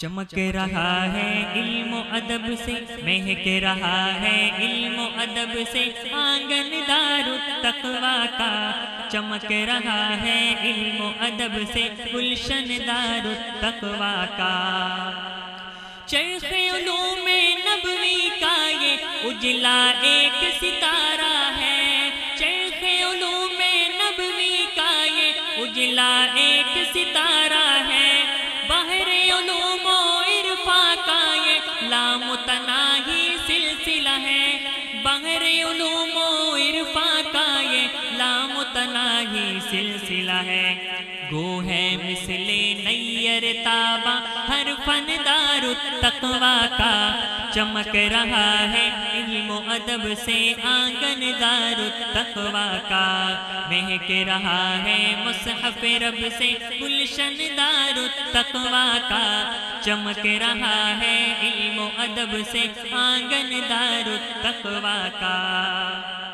چمک رہا ہے علم و ادب سے، مہک رہا ہے علم و ادب سے آنگن دار التقویٰ کا، چمک رہا ہے علم و ادب سے گلشن دار التقویٰ کا۔ چرخ علوم نبوی کا یہ اجلا ایک ستارہ ہے، چرخ علوم نبوی کا یہ اجلا ایک ستارہ ہے، بحر علوم و عرفاں کا یہ لامتناہی سلسلہ ہے، بحر علوم و عرفاں کا یہ لامتناہی سلسلہ ہے۔ گو ہے مثل نیر تاباں ہر فندار التقویٰ کا، چمک رہا ہے علم و ادب سے آنگن دار التقویٰ کا، مہک رہا ہے مصحف رب سے گلشن دار التقویٰ کا، چمک رہا ہے علم و ادب سے آنگن دار التقویٰ کا۔